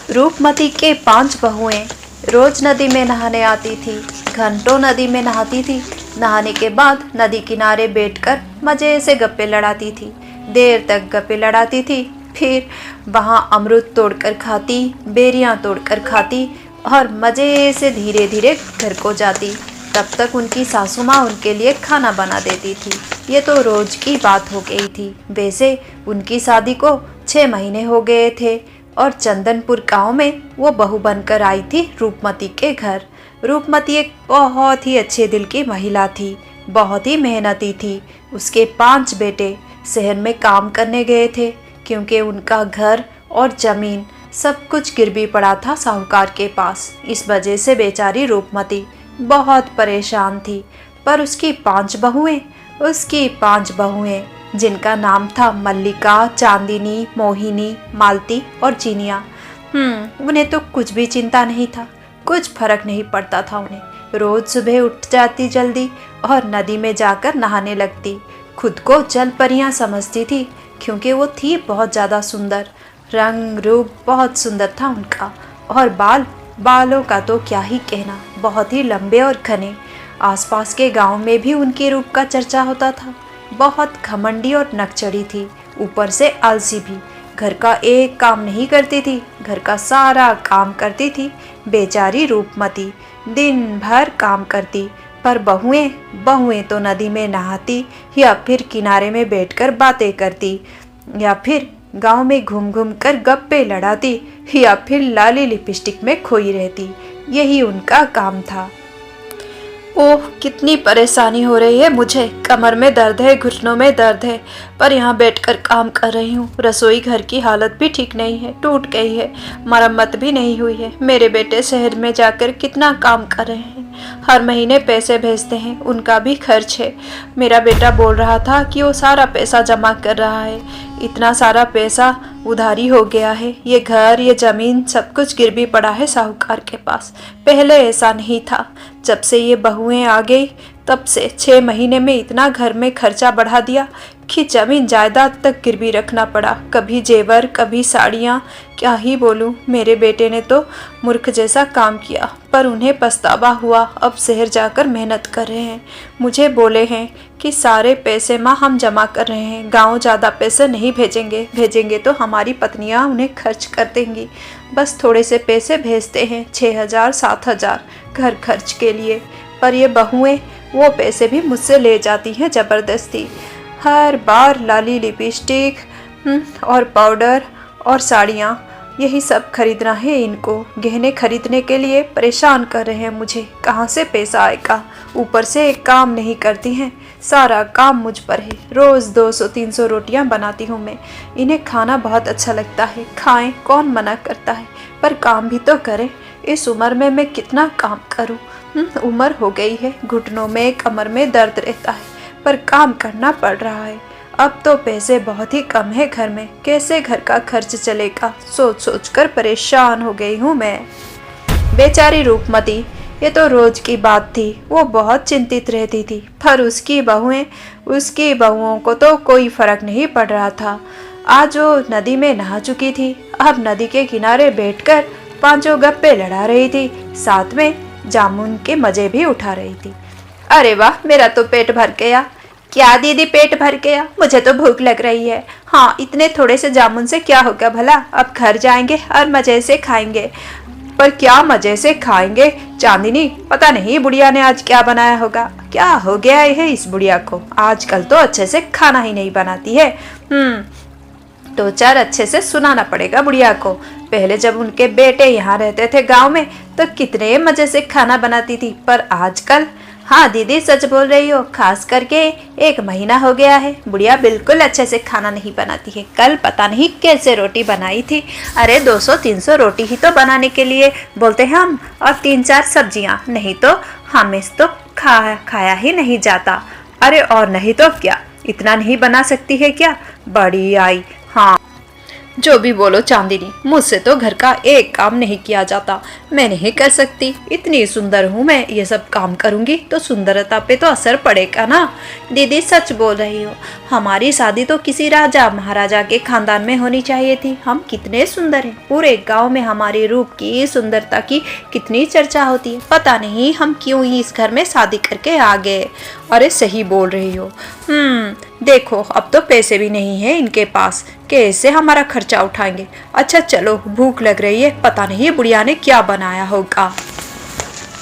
रूपमती के 5 बहुएं रोज नदी में नहाने आती थी। घंटों नदी में नहाती थी। नहाने के बाद नदी किनारे बैठकर मजे से गप्पे लड़ाती थी। देर तक गप्पे लड़ाती थी। फिर वहाँ अमरूद तोड़कर खाती, बेरियां तोड़कर खाती और मजे से धीरे धीरे घर को जाती। तब तक उनकी सासू माँ उनके लिए खाना बना देती थी। ये तो रोज की बात हो गई थी। वैसे उनकी शादी को 6 महीने हो गए थे और चंदनपुर गांव में वो बहू बनकर आई थी रूपमती के घर। रूपमती एक बहुत ही अच्छे दिल की महिला थी, बहुत ही मेहनती थी। उसके 5 बेटे शहर में काम करने गए थे क्योंकि उनका घर और जमीन सब कुछ गिरवी पड़ा था साहूकार के पास। इस वजह से बेचारी रूपमती बहुत परेशान थी। पर उसकी 5 बहुएं जिनका नाम था मल्लिका, चांदिनी, मोहिनी, मालती और चीनिया, उन्हें तो कुछ भी चिंता नहीं था, कुछ फर्क नहीं पड़ता था उन्हें। रोज सुबह उठ जाती जल्दी और नदी में जाकर नहाने लगती। खुद को जल परियां समझती थी क्योंकि वो थी बहुत ज़्यादा सुंदर। रंग रूप बहुत सुंदर था उनका और बालों का तो क्या ही कहना, बहुत ही लंबे और घने। आसपास के गांव में भी उनके रूप का चर्चा होता था। बहुत घमंडी और नकचड़ी थी, ऊपर से आलसी भी। घर का एक काम नहीं करती थी, घर का सारा काम करती थी बेचारी रूपमती। दिन भर काम करती, पर बहुएं तो नदी में नहाती या फिर किनारे में बैठकर बातें करती या फिर गांव में घूम घूम कर गप्पे लड़ाती या फिर लाली लिपस्टिक में खोई रहती। यही उनका काम था। ओह, कितनी परेशानी हो रही है मुझे। कमर में दर्द है, घुटनों में दर्द है, पर यहाँ बैठकर काम कर रही हूँ। रसोई घर की हालत भी ठीक नहीं है, टूट गई है, मरम्मत भी नहीं हुई है। मेरे बेटे शहर में जाकर कितना काम कर रहे हैं, हर महीने पैसे भेजते हैं, उनका भी खर्च है। मेरा बेटा बोल रहा था कि वो सारा पैसा जमा कर रहा है। इतना सारा पैसा उधारी हो गया है। ये घर, ये जमीन सब कुछ गिरवी पड़ा है साहूकार के पास। पहले ऐसा नहीं था। जब से ये बहुएं आ गई तब से 6 महीने में इतना घर में खर्चा बढ़ा दिया कि जमीन जायदाद तक गिरवी रखना पड़ा। कभी जेवर, कभी साड़ियाँ, क्या ही बोलूँ। मेरे बेटे ने तो मूर्ख जैसा काम किया, पर उन्हें पछतावा हुआ। अब शहर जाकर मेहनत कर रहे हैं। मुझे बोले हैं कि सारे पैसे माँ हम जमा कर रहे हैं, गांव ज़्यादा पैसे नहीं भेजेंगे तो हमारी पत्नियाँ उन्हें खर्च कर देंगी। बस थोड़े से पैसे भेजते हैं, 6,000 7,000 घर खर्च के लिए। पर ये बहुएं वो पैसे भी मुझसे ले जाती हैं ज़बरदस्ती। हर बार लाली लिपस्टिक और पाउडर और साड़ियाँ, यही सब खरीदना है इनको। गहने खरीदने के लिए परेशान कर रहे हैं मुझे। कहाँ से पैसा आएगा? ऊपर से एक काम नहीं करती हैं, सारा काम मुझ पर है। रोज़ 200-300 रोटियां बनाती हूँ मैं। इन्हें खाना बहुत अच्छा लगता है, खाएं, कौन मना करता है, पर काम भी तो करें। इस उम्र में मैं कितना काम करूँ? उम्र हो गई है, घुटनों में, कमर में दर्द रहता है, पर काम करना पड़ रहा है। अब तो पैसे बहुत ही कम है घर में, कैसे घर का खर्च चलेगा? सोच सोच कर परेशान हो गई हूँ मैं। बेचारी रूपमती, ये तो रोज की बात थी। वो बहुत चिंतित रहती थी, पर उसकी बहुओं को तो कोई फर्क नहीं पड़ रहा था। आज वो नदी में नहा चुकी थी, अब नदी के किनारे बैठकर 5 गप्पे लड़ा रही थी, साथ में जामुन के मजे भी उठा रही थी। अरे वाह, मेरा तो पेट भर गया। क्या दीदी, पेट भर गया? मुझे तो भूख लग रही है। हाँ, इतने थोड़े से जामुन से क्या होगा भला? अब घर जाएंगे और मजे से खाएंगे। पर क्या मजे से खाएंगे चांदनी? पता नहीं बुढ़िया ने आज क्या बनाया होगा। क्या हो गया है इस बुढ़िया को? आजकल तो अच्छे से खाना ही नहीं बनाती है। 2-4 अच्छे से सुनाना पड़ेगा बुढ़िया को। पहले जब उनके बेटे यहाँ रहते थे गांव में तो कितने मजे से खाना बनाती थी, पर आजकल। हाँ दीदी, सच बोल रही हो। खास करके 1 महीना हो गया है, बुढ़िया बिल्कुल अच्छे से खाना नहीं बनाती है। कल पता नहीं कैसे रोटी बनाई थी। अरे 200-300 रोटी ही तो बनाने के लिए बोलते हैं हम, और 3-4 सब्जियां, नहीं तो हमें तो खाया ही नहीं जाता। अरे और नहीं तो क्या, इतना नहीं बना सकती है क्या? बड़ी आई। हाँ, जो भी बोलो चांदनी, मुझसे तो घर का एक काम नहीं किया जाता। मैं नहीं कर सकती, इतनी सुंदर हूँ मैं, ये सब काम करूँगी तो सुंदरता पे तो असर पड़ेगा ना। दीदी सच बोल रही हो, हमारी शादी तो किसी राजा महाराजा के खानदान में होनी चाहिए थी। हम कितने सुंदर हैं, पूरे गांव में हमारे रूप की सुंदरता की कितनी चर्चा होती है। पता नहीं हम क्यों ही इस घर में शादी करके आ गए। अरे सही बोल रही हो। देखो अब तो पैसे भी नहीं है इनके पास, कैसे हमारा खर्चा उठाएंगे। अच्छा चलो, भूख लग रही है, पता नहीं बुढ़िया ने क्या बनाया होगा।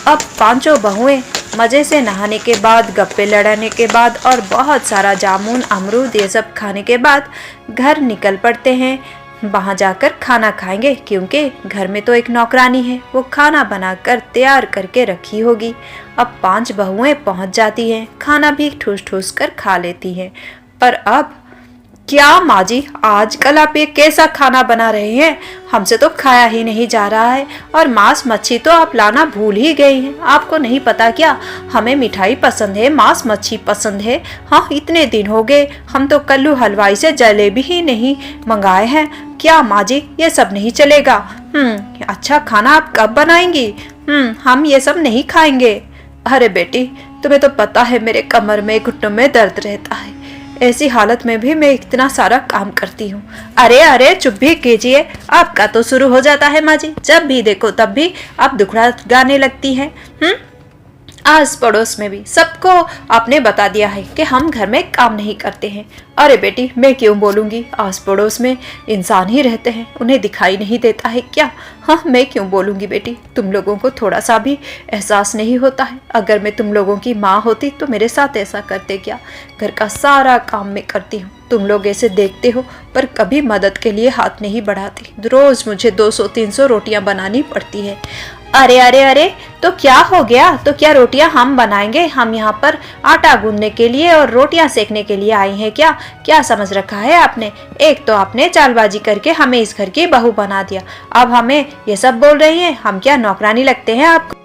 अब पांचों बहुएं मज़े से नहाने के बाद, गप्पे लड़ाने के बाद और बहुत सारा जामुन अमरूद ये सब खाने के बाद घर निकल पड़ते हैं। वहाँ जाकर खाना खाएंगे, क्योंकि घर में तो एक नौकरानी है, वो खाना बनाकर तैयार करके रखी होगी। अब 5 बहुएं पहुँच जाती हैं, खाना भी ठूस ठूस कर खा लेती हैं। पर अब क्या माँ जी, आजकल आप ये कैसा खाना बना रहे हैं? हमसे तो खाया ही नहीं जा रहा है, और मांस मच्छी तो आप लाना भूल ही गई हैं। आपको नहीं पता क्या, हमें मिठाई पसंद है, मांस मच्छी पसंद है। हाँ, इतने दिन हो गए, हम तो कल्लू हलवाई से जलेबी ही नहीं मंगाए हैं। क्या माँ जी, ये सब नहीं चलेगा? अच्छा खाना आप कब बनाएंगी? हम ये सब नहीं खाएंगे। अरे बेटी, तुम्हें तो पता है मेरे कमर में घुटनों में दर्द रहता है, ऐसी हालत में भी मैं इतना सारा काम करती हूँ। अरे अरे चुप भी कीजिए, आपका तो शुरू हो जाता है माँ जी, जब भी देखो तब भी आप दुखड़ा गाने लगती हैं। आस पड़ोस में भी सबको आपने बता दिया है कि हम घर में काम नहीं करते हैं। अरे बेटी, मैं क्यों बोलूँगी, आस पड़ोस में इंसान ही रहते हैं, उन्हें दिखाई नहीं देता है क्या? हाँ, मैं क्यों बोलूँगी बेटी, तुम लोगों को थोड़ा सा भी एहसास नहीं होता है? अगर मैं तुम लोगों की माँ होती तो मेरे साथ ऐसा करते क्या? घर का सारा काम मैं करती हूँ, तुम लोग ऐसे देखते हो पर कभी मदद के लिए हाथ नहीं बढ़ाती। रोज मुझे 200-300 रोटियां बनानी पड़ती है। अरे अरे अरे, तो क्या हो गया? तो क्या रोटियां हम बनाएंगे? हम यहाँ पर आटा गूंदने के लिए और रोटियां सेकने के लिए आई हैं क्या? क्या समझ रखा है आपने? एक तो आपने चालबाजी करके हमें इस घर की बहू बना दिया, अब हमें ये सब बोल रही हैं। हम क्या नौकरानी लगते हैं आपको?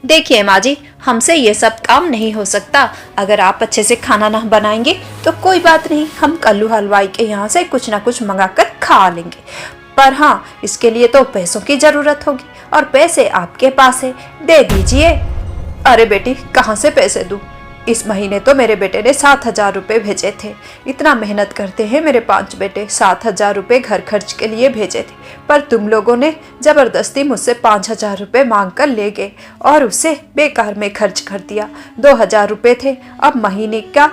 देखिए माँ जी, हमसे ये सब काम नहीं हो सकता। अगर आप अच्छे से खाना ना बनाएंगे तो कोई बात नहीं, हम कल्लू हलवाई के यहाँ से कुछ ना कुछ मंगा कर खा लेंगे। पर हाँ, इसके लिए तो पैसों की जरूरत होगी, और पैसे आपके पास है, दे दीजिए। अरे बेटी, कहाँ से पैसे दूँ? इस महीने तो मेरे बेटे ने 7,000 रुपये भेजे थे। इतना मेहनत करते हैं मेरे 5 बेटे, 7,000 रुपये घर खर्च के लिए भेजे थे, पर तुम लोगों ने जबरदस्ती मुझसे 5,000 रुपये मांग कर ले गए और उसे बेकार में खर्च कर दिया। 2,000 रुपये थे, अब महीने का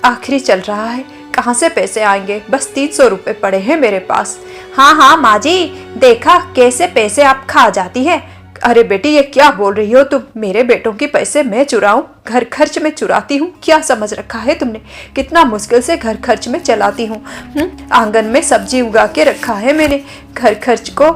आखिरी चल रहा है, कहाँ से पैसे आएंगे? बस 300 रुपये पड़े हैं मेरे पास। हाँ हाँ माँ जी, देखा कैसे पैसे आप खा जाती है। अरे बेटी, ये क्या बोल रही हो तुम? मेरे बेटों के पैसे मैं चुराऊं? घर खर्च में चुराती हूँ? क्या समझ रखा है तुमने? कितना मुश्किल से घर खर्च में चलाती हूँ। आंगन में सब्जी उगा के रखा है मैंने घर खर्च को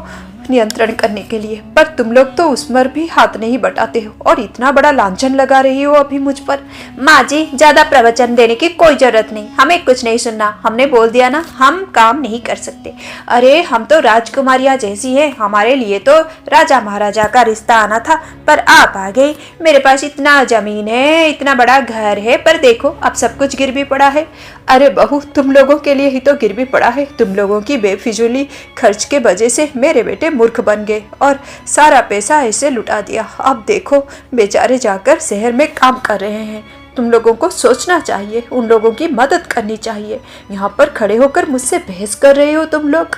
नियंत्रण करने के लिए, पर तुम लोग तो उस पर भी हाथ नहीं बटाते हो और इतना बड़ा लांछन लगा रही हो अभी मुझ पर। माँ जी, ज्यादा प्रवचन देने की कोई जरूरत नहीं, हमें कुछ नहीं सुनना, हमने बोल दिया ना, हम काम नहीं कर सकते। अरे हम तो राजकुमारियाँ जैसी है, हमारे लिए तो राजा महाराजा का रिश्ता आना था, पर आप आ गए। मेरे पास इतना जमीन है, इतना बड़ा घर है, पर देखो अब सब कुछ गिर भी पड़ा है। अरे बहू, तुम लोगों के लिए ही तो गिर भी पड़ा है। तुम लोगों की बेफिजूली खर्च के वजह से मेरे बेटे मूर्ख बन गए और सारा पैसा ऐसे लुटा दिया। अब देखो बेचारे जाकर शहर में काम कर रहे हैं। तुम लोगों को सोचना चाहिए, उन लोगों की मदद करनी चाहिए। यहाँ पर खड़े होकर मुझसे बहस कर रहे हो तुम लोग।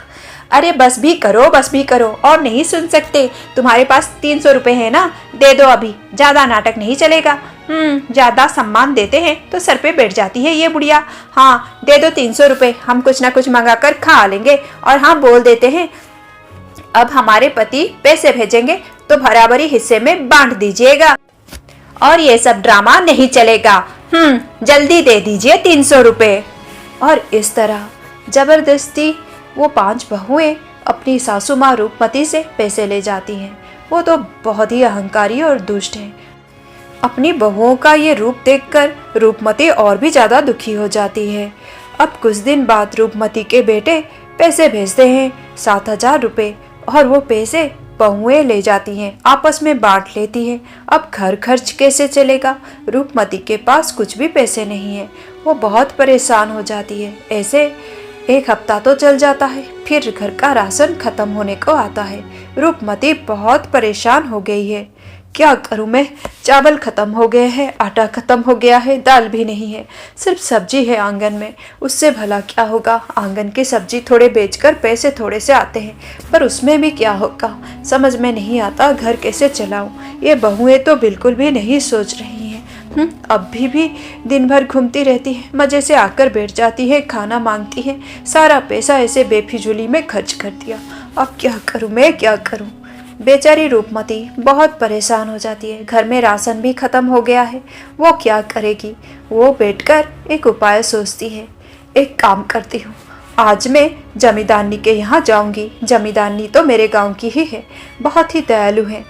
अरे बस भी करो, बस भी करो, और नहीं सुन सकते? तुम्हारे पास 300 रुपये है ना, दे दो अभी, ज्यादा नाटक नहीं चलेगा। ज्यादा सम्मान देते हैं तो सर पे बैठ जाती है ये बुढ़िया। हाँ दे दो 300 रुपये, हम कुछ ना कुछ मंगा कर खा लेंगे। और हाँ, बोल देते हैं अब हमारे पति पैसे भेजेंगे तो बराबरी हिस्से में बांट दीजिएगा, और ये सब ड्रामा नहीं चलेगा। जल्दी दे दीजिए 300 रुपये। और इस तरह जबरदस्ती वो 5 बहुएं अपनी सासू माँ रूपमती से पैसे ले जाती हैं। वो तो बहुत ही अहंकारी और दुष्ट है। अपनी बहुओं का ये रूप देखकर रूपमती और भी ज्यादा दुखी हो जाती है। अब कुछ दिन बाद रूपमती के बेटे पैसे भेजते हैं 7,000 रुपये, और वो पैसे बहुएं ले जाती हैं, आपस में बांट लेती हैं। अब घर खर्च कैसे चलेगा? रूपमती के पास कुछ भी पैसे नहीं है, वो बहुत परेशान हो जाती है। ऐसे एक हफ्ता तो चल जाता है, फिर घर का राशन खत्म होने को आता है। रूपमती बहुत परेशान हो गई है। क्या करूं मैं? चावल खत्म हो गए हैं, आटा खत्म हो गया है, दाल भी नहीं है, सिर्फ सब्जी है आंगन में। उससे भला क्या होगा? आंगन की सब्जी थोड़े बेचकर पैसे थोड़े से आते हैं, पर उसमें भी क्या होगा समझ में नहीं आता। घर कैसे चलाऊं? ये बहुएं तो बिल्कुल भी नहीं सोच रही हैं। अब भी दिन भर घूमती रहती है, मजे से आकर बैठ जाती है, खाना मांगती है। सारा पैसा ऐसे बेफिजूली में खर्च कर दिया। अब क्या करूं मैं, क्या करूं? बेचारी रूपमती बहुत परेशान हो जाती है। घर में राशन भी खत्म हो गया है, वो क्या करेगी? वो बैठकर एक उपाय सोचती है। एक काम करती हूँ, आज मैं जमींदारनी के यहाँ जाऊंगी। जमींदारनी तो मेरे गांव की ही है, बहुत ही दयालु है,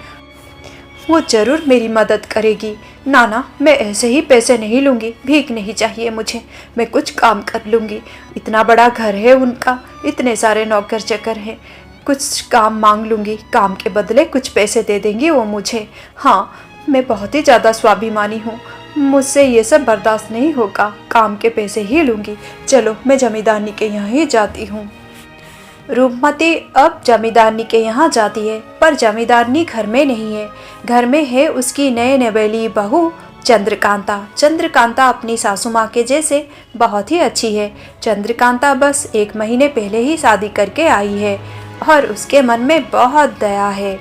वो जरूर मेरी मदद करेगी। नाना, मैं ऐसे ही पैसे नहीं लूँगी, भीख नहीं चाहिए मुझे, मैं कुछ काम कर लूँगी। इतना बड़ा घर है उनका, इतने सारे नौकर चाकर हैं, कुछ काम मांग लूँगी, काम के बदले कुछ पैसे दे देंगी वो मुझे। हाँ, मैं बहुत ही ज़्यादा स्वाभिमानी हूँ, मुझसे ये सब बर्दाश्त नहीं होगा, काम के पैसे ही लूँगी। चलो, मैं जमींदारनी के यहाँ ही जाती हूँ। रूपमती अब जमींदारनी के यहाँ जाती है, पर जमींदारनी घर में नहीं है। घर में है उसकी नए नवेली बहू चंद्रकांता। चंद्रकांता अपनी सासू माँ के जैसे बहुत ही अच्छी है। चंद्रकांता बस 1 महीने पहले ही शादी करके आई है और उसके मन में बहुत दया है।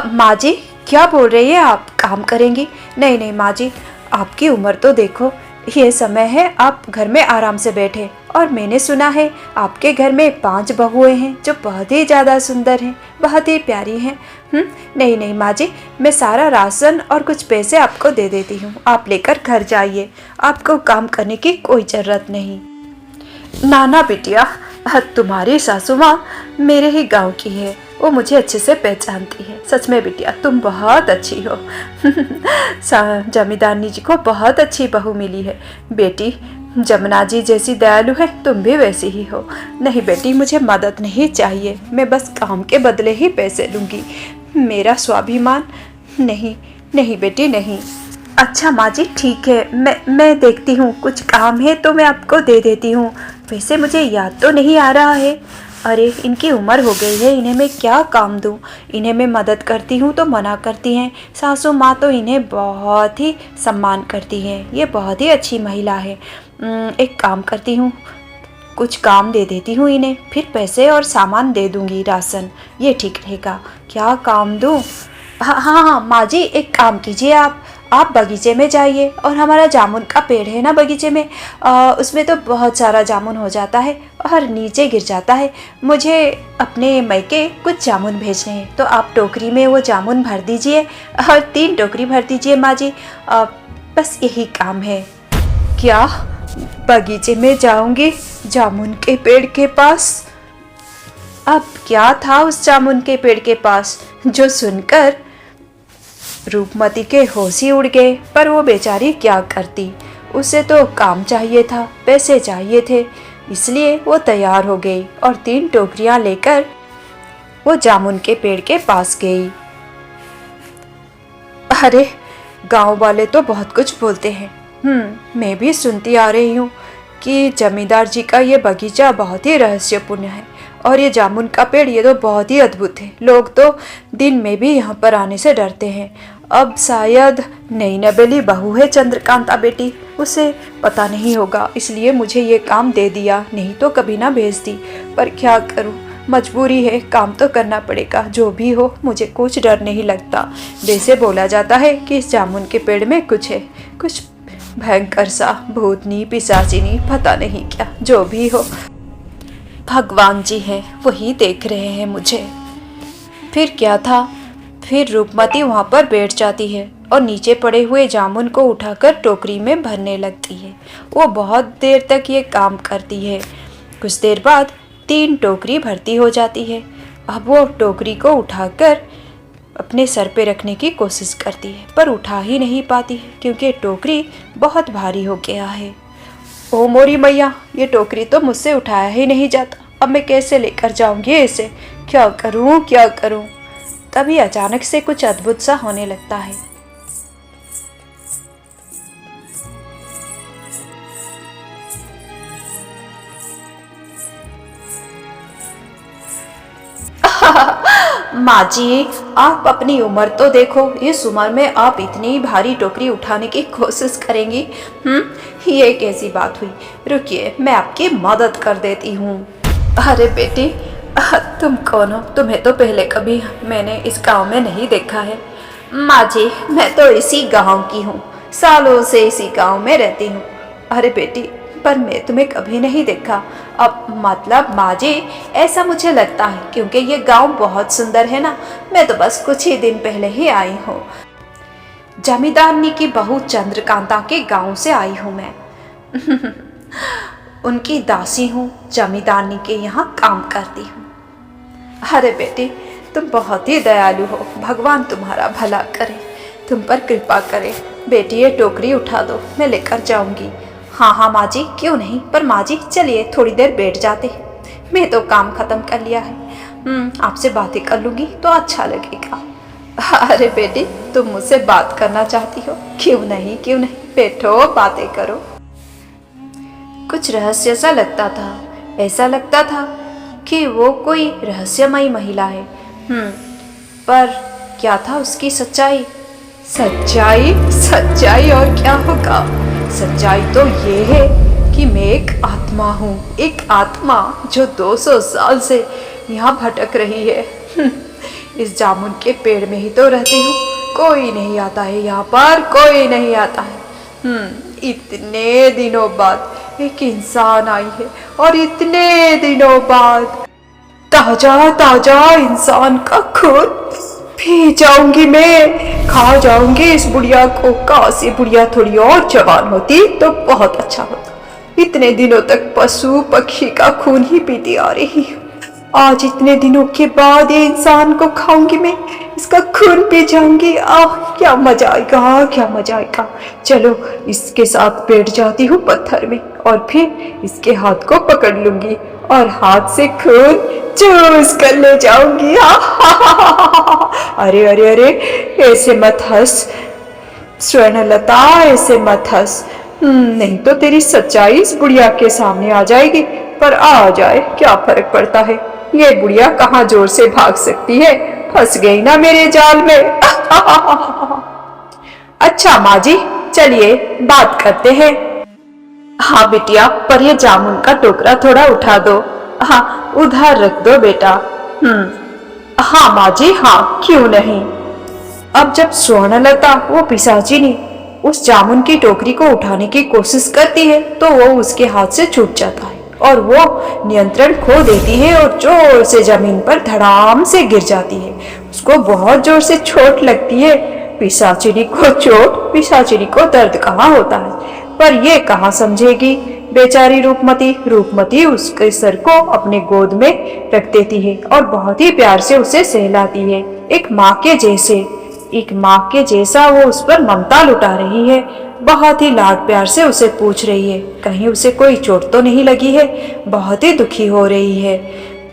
माँ जी, क्या बोल रही है आप? काम करेंगी? नहीं नहीं माँ जी, आपकी उम्र तो देखो, ये समय है आप घर में आराम से बैठे। और मैंने सुना है आपके घर में 5 बहुएं हैं जो बहुत ही ज़्यादा सुंदर हैं, बहुत ही प्यारी हैं। नहीं नहीं माँ जी, मैं सारा राशन और कुछ पैसे आपको दे देती हूँ, आप लेकर घर जाइए, आपको काम करने की कोई ज़रूरत नहीं। नाना बिटिया, तुम्हारी सासू माँ मेरे ही गांव की है, वो मुझे अच्छे से पहचानती है। सच में बिटिया, तुम बहुत अच्छी हो। जमींदारनी जी को बहुत अच्छी बहू मिली है। बेटी, जमुना जी जैसी दयालु है, तुम भी वैसी ही हो। नहीं बेटी, मुझे मदद नहीं चाहिए, मैं बस काम के बदले ही पैसे लूँगी। मेरा स्वाभिमान नहीं, नहीं बेटी नहीं। अच्छा माँ जी, ठीक है, मैं देखती हूँ, कुछ काम है तो मैं आपको दे देती हूँ। वैसे मुझे याद तो नहीं आ रहा है। अरे, इनकी उम्र हो गई है, इन्हें मैं क्या काम दूँ? इन्हें मैं मदद करती हूँ तो मना करती हैं। सासू माँ तो इन्हें बहुत ही सम्मान करती हैं, ये बहुत ही अच्छी महिला है। एक काम करती हूँ, कुछ काम दे देती हूँ इन्हें, फिर पैसे और सामान दे दूँगी, राशन, ये ठीक रहेगा। क्या काम दूँ? हाँ हाँ हाँ माँ जी, एक काम कीजिए, आप बगीचे में जाइए, और हमारा जामुन का पेड़ है ना बगीचे में, उसमें तो बहुत सारा जामुन हो जाता है और नीचे गिर जाता है। मुझे अपने मायके कुछ जामुन भेजने हैं, तो आप टोकरी में वो जामुन भर दीजिए और 3 टोकरी भर दीजिए माँ जी। बस यही काम है। क्या? बगीचे में जाऊंगी, जामुन के पेड़ के पास? अब क्या था उस जामुन के पेड़ के पास जो सुनकर रूपमती के होश ही उड़ गए। पर वो बेचारी क्या करती, उसे तो काम चाहिए था, पैसे चाहिए थे, इसलिए वो तैयार हो गई और 3 टोकरियां लेकर वो जामुन के पेड़ के पास गई। अरे, गांव वाले तो बहुत कुछ बोलते हैं। मैं भी सुनती आ रही हूँ कि जमींदार जी का ये बगीचा बहुत ही रहस्यपूर्ण है, और ये जामुन का पेड़ ये तो बहुत ही अद्भुत है। लोग तो दिन में भी यहाँ पर आने से डरते हैं। अब शायद नई नवेली बहू है चंद्रकांता बेटी, उसे पता नहीं होगा, इसलिए मुझे ये काम दे दिया, नहीं तो कभी ना भेजती। पर क्या करूँ, मजबूरी है, काम तो करना पड़ेगा। जो भी हो, मुझे कुछ डर नहीं लगता। वैसे बोला जाता है कि इस जामुन के पेड़ में कुछ है, कुछ भयंकर सा, भूतनी पिशाचिनी, पता नहीं क्या। जो भी हो, भगवान जी हैं, वही देख रहे हैं मुझे। फिर क्या था, फिर रूपमती वहाँ पर बैठ जाती है और नीचे पड़े हुए जामुन को उठाकर टोकरी में भरने लगती है। वो बहुत देर तक ये काम करती है। कुछ देर बाद 3 टोकरी भरती हो जाती है। अब वो टोकरी को उठाकर अपने सर पे रखने की कोशिश करती है, पर उठा ही नहीं पाती है क्योंकि टोकरी बहुत भारी हो गया है। ओ मोरी मैया, ये टोकरी तो मुझसे उठाया ही नहीं जाता, अब मैं कैसे लेकर जाऊंगी इसे? क्या करूं, क्या करूं? तभी अचानक से कुछ अद्भुत सा होने लगता है। माँ जी, आप अपनी उम्र तो देखो, इस उम्र में आप इतनी भारी टोकरी उठाने की कोशिश करेंगी? ये कैसी बात हुई? रुकिए, मैं आपकी मदद कर देती हूँ। अरे बेटी, तुम कौन हो? तुम्हें तो पहले कभी मैंने इस गांव में नहीं देखा है। माँ जी, मैं तो इसी गांव की हूँ, सालों से इसी गांव में रहती हूँ। अरे बेटी, पर मैं तुम्हें कभी नहीं देखा। अब मतलब माँ जी, ऐसा मुझे लगता है क्योंकि ये गांव बहुत सुंदर है ना। मैं तो बस कुछ ही दिन पहले ही आई हूँ। जमींदारनी की बहू चंद्रकांता के गांव से आई हूँ मैं। उनकी दासी हूँ, जमींदारनी के यहाँ काम करती हूँ। अरे बेटी, तुम बहुत ही दयालु हो, भगवान तुम्हारा भला करे, तुम पर कृपा करे। बेटी, ये टोकरी उठा दो, मैं लेकर जाऊंगी। हाँ हाँ माँ जी, क्यों नहीं। पर माँ जी चलिए थोड़ी देर बैठ जाते हैं, मैं तो काम खत्म कर लिया है। आपसे बातें कर लूँगी तो अच्छा लगेगा। अरे बेटी, तुम मुझसे बात करना चाहती हो? क्यों नहीं, क्यों नहीं, बैठो बातें करो। कुछ रहस्य सा लगता था, ऐसा लगता था कि वो कोई रहस्यमयी महिला है। पर क्या था उसकी सच्चाई? सच्चाई, सच्चाई और क्या होगा? सच्चाई तो ये है कि मैं एक आत्मा हूँ, एक आत्मा जो 200 साल से यहाँ भटक रही है। इस जामुन के पेड़ में ही तो रहती हूँ, कोई नहीं आता है यहाँ पर, कोई नहीं आता है। इतने दिनों बाद एक इंसान आई है, और इतने दिनों बाद ताजा ताजा इंसान का खून पी जाऊंगी मैं, खा जाऊंगी इस बुढ़िया को। काश ये बुढ़िया थोड़ी और जवान होती तो बहुत अच्छा होता। इतने दिनों तक पशु पक्षी का खून ही पीती आ रही हूँ, आज इतने दिनों के बाद ये इंसान को खाऊंगी मैं, इसका खून पी जाऊंगी। आह, क्या मजा आएगा, क्या मजा आएगा। चलो इसके साथ बैठ जाती हूँ पत्थर में, और फिर इसके हाथ को पकड़ लूंगी और हाथ से खून चूस कर ले जाऊंगी। अरे अरे अरे, ऐसे मत हंस स्वर्णलता, ऐसे मत हंस। नहीं तो तेरी सच्चाई इस बुढ़िया के सामने आ जाएगी। पर आ जाए, क्या फर्क पड़ता है, ये बुढ़िया कहाँ जोर से भाग सकती है, फंस गई ना मेरे जाल में। अच्छा माँ जी, चलिए बात करते हैं। हाँ बिटिया, पर ये जामुन का टोकरा थोड़ा उठा दो। हाँ, उधर रख दो बेटा। हाँ माँ जी, हाँ, क्यों नहीं। अब जब स्वर्णलता, वो पिशाचिनी, उस जामुन की टोकरी को उठाने की कोशिश करती है तो वो उसके हाथ से छूट जाता है और वो नियंत्रण खो देती है और जोर से जमीन पर धड़ाम से गिर जाती है। उसको बहुत जोर से चोट लगती है। पिशाचिनी को चोट, पिशाचिनी को दर्द कहाँ होता है, पर ये कहाँ समझेगी बेचारी रूपमती। रूपमती उसके सर को अपने गोद में रख देती है और बहुत ही प्यार से उसे सहलाती है, एक माँ के जैसे। एक माँ के जैसा वो उस पर ममता लुटा रही है, बहुत ही लाड प्यार से उसे पूछ रही है कहीं उसे कोई चोट तो नहीं लगी है। बहुत ही दुखी हो रही है।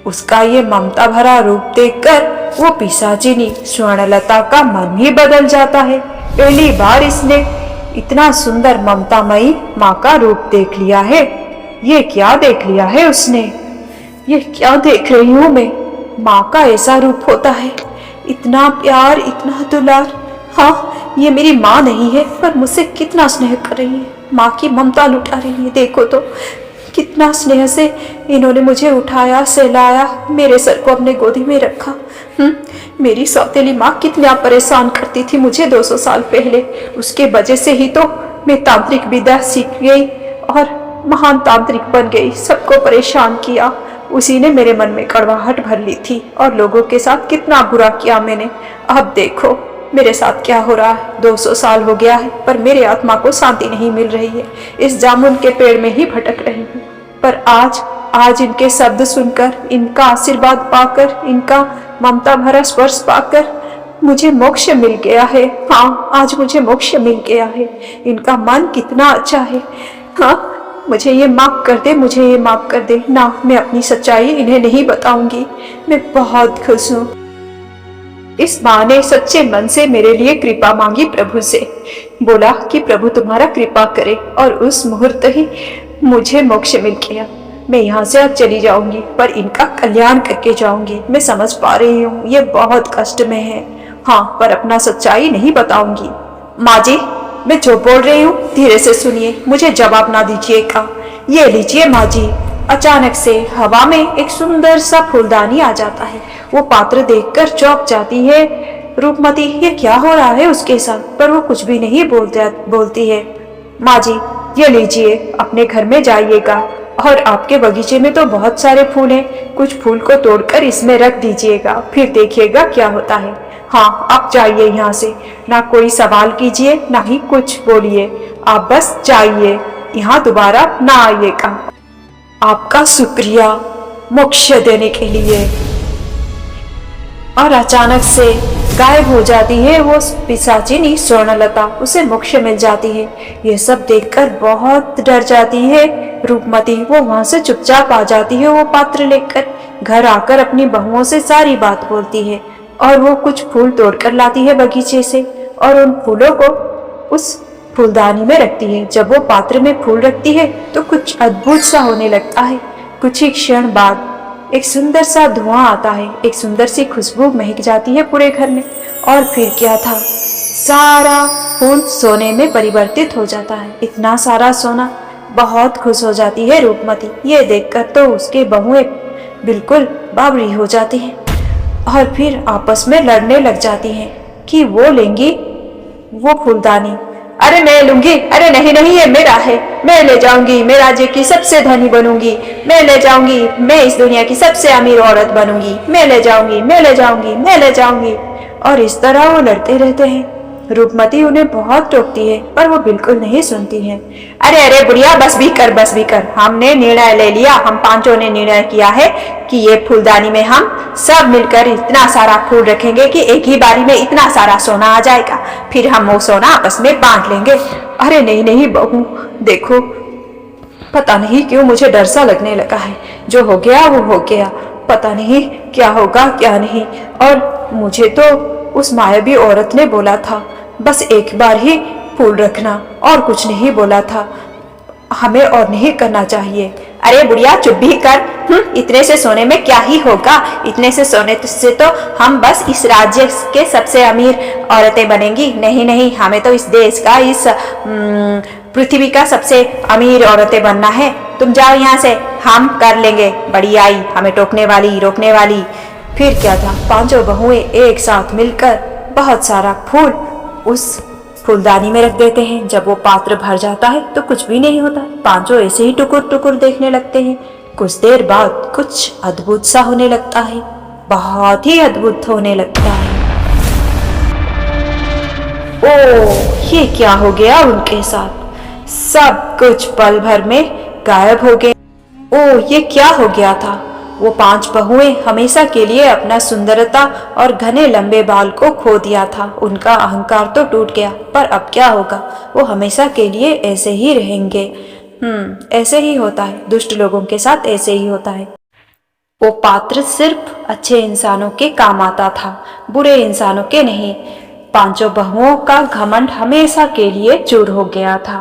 उसका ये ममता भरा रूप देखकर वो पिशाचिनी स्वर्णलता का मन ही बदल जाता है। पहली बार इसने इतना सुंदर ममतामयी माँ का रूप देख लिया है। ये क्या देख लिया है उसने, ये क्या देख रही हूँ मैं। माँ का ऐसा रूप होता है, इतना प्यार, इतना दुलार। हाँ, ये मेरी माँ नहीं है, पर मुझसे कितना स्नेह कर रही है, माँ की ममता लुटा रही है। देखो तो कितना स्नेह से इन्होंने मुझे उठाया, सहलाया, मेरे सर को अपने गोदी में रखा। मेरी सौतेली माँ कितना परेशान करती थी मुझे 200 साल पहले। उसके वजह से ही तो मैं तांत्रिक विद्या सीख गई और महान तांत्रिक बन गई, सबको परेशान किया। उसी ने मेरे मन में कड़वाहट भर ली थी और लोगों के साथ कितना बुरा किया मैंने। अब देखो मेरे साथ क्या हो रहा है। 200 साल हो गया है, पर मेरे आत्मा को शांति नहीं मिल रही है। इस जामुन के पेड़ में ही भटक रही हूँ। पर आज इनके शब्द सुनकर, इनका आशीर्वाद पाकर, इनका ममता भरा स्पर्श पाकर मुझे मोक्ष मिल गया है। हाँ, आज मुझे मोक्ष मिल गया है। इनका मन कितना अच्छा है। हाँ, मुझे ये माफ कर दे, मुझे ये माफ कर दे ना। मैं अपनी सच्चाई इन्हें नहीं बताऊंगी। मैं बहुत खुश हूँ। इस माँ ने सच्चे मन से मेरे लिए कृपा मांगी प्रभु से। बोला कि प्रभु तुम्हारा कृपा करे, और उस मुहूर्त ही मुझे मोक्ष मिल गया। मैं यहाँ से अब चली जाऊंगी, पर इनका कल्याण करके जाऊंगी। मैं समझ पा रही हूँ ये बहुत कष्ट में है, हाँ, पर अपना सच्चाई नहीं बताऊंगी। माँ जी, मैं जो बोल रही हूँ धीरे से सुनिए, मुझे जवाब ना दीजिएगा। ये लीजिए माँ जी। अचानक से हवा में एक सुंदर सा फूलदानी आ जाता है। वो पात्र देखकर चौंक जाती है रूपमती, ये क्या हो रहा है उसके साथ, पर वो कुछ भी नहीं बोलती है। माँ जी, ये लीजिए, अपने घर में जाइएगा और आपके बगीचे में तो बहुत सारे फूल हैं, कुछ फूल को तोड़कर इसमें रख दीजिएगा, फिर देखिएगा क्या होता है। हाँ, आप जाइए यहाँ से, ना कोई सवाल कीजिए ना ही कुछ बोलिए, आप बस जाइए, यहाँ दोबारा ना आइएगा। आपका शुक्रिया मोक्ष देने के लिए। और अचानक से गायब हो जाती है वो पिशाचिनी स्वर्णलता, उसे मोक्ष मिल जाती है। ये सब देखकर बहुत डर जाती है रूपमती। वो वहां से चुपचाप आ जाती है, वो पात्र लेकर घर आकर अपनी बहुओं से सारी बात बोलती है और वो कुछ फूल तोड़कर लाती है बगीचे से और उन फूलों को उस फूलदानी में रखती है। जब वो पात्र में फूल रखती है तो कुछ अद्भुत सा होने लगता है। कुछ ही क्षण बाद एक सुंदर सा धुआं आता है, एक सुंदर सी खुशबू महक जाती है पूरे घर में। और फिर क्या था, सारा फूल सोने में परिवर्तित हो जाता है। इतना सारा सोना, बहुत खुश हो जाती है रूपमती। ये देखकर तो उसके बहुएं बिल्कुल बावरी हो जाती हैं और फिर आपस में लड़ने लग जाती हैं कि वो लेंगी वो फूलदानी। अरे मैं लूंगी, अरे नहीं नहीं, ये मेरा है, मैं ले जाऊंगी, मैं राज्य की सबसे धनी बनूंगी, मैं ले जाऊंगी, मैं इस दुनिया की सबसे अमीर औरत बनूंगी, मैं ले जाऊंगी, मैं ले जाऊंगी, मैं ले जाऊंगी। और इस तरह वो लड़ते रहते हैं। रूपमती उन्हें बहुत टोकती है पर वो बिल्कुल नहीं सुनती है। अरे अरे बुढ़िया, बस भी कर, बस भी कर, हमने निर्णय ले लिया, हम पांचों ने निर्णय किया है कि ये फूलदानी में हम सब मिलकर इतना सारा फूल रखेंगे कि एक ही बारी में इतना सारा सोना आ जाएगा, फिर हम वो सोना आपस में बांट लेंगे। अरे नहीं नहीं बहू, देखो, पता नहीं क्यों मुझे डर सा लगने लगा है, जो हो गया वो हो गया, पता नहीं क्या होगा क्या नहीं। और मुझे तो उस मायावी औरत ने बोला था बस एक बार ही फूल रखना, और कुछ नहीं बोला था, हमें और नहीं करना चाहिए। अरे बुढ़िया चुप भी कर, इतने से सोने में क्या ही होगा, इतने से सोने से तो हम बस इस राज्य के सबसे अमीर औरतें बनेंगी। नहीं नहीं, हमें तो इस देश का, इस पृथ्वी का सबसे अमीर औरतें बनना है। तुम जाओ यहाँ से, हम कर लेंगे। बड़ी आई हमें टोकने वाली, रोकने वाली। फिर क्या था, पांचों बहुएं एक साथ मिलकर बहुत सारा फूल उस फूलदानी में रख देते हैं। जब वो पात्र भर जाता है तो कुछ भी नहीं होता, पांचों ऐसे ही टुकुर टुकुर देखने लगते हैं। कुछ देर बाद कुछ अद्भुत सा होने लगता है, बहुत ही अद्भुत होने लगता है। ओह, ये क्या हो गया उनके साथ, सब कुछ पल भर में गायब हो गए। ओह, ये क्या हो गया था, वो पांच बहुएं हमेशा के लिए अपना सुंदरता और घने लंबे बाल को खो दिया था। उनका अहंकार तो टूट गया, पर अब क्या होगा, वो हमेशा के लिए ऐसे ही रहेंगे। ऐसे ही होता है, दुष्ट लोगों के साथ ऐसे ही होता है। वो पात्र सिर्फ अच्छे इंसानों के काम आता था, बुरे इंसानों के नहीं। पांचों बहुओं का घमंड हमेशा के लिए चूर हो गया था।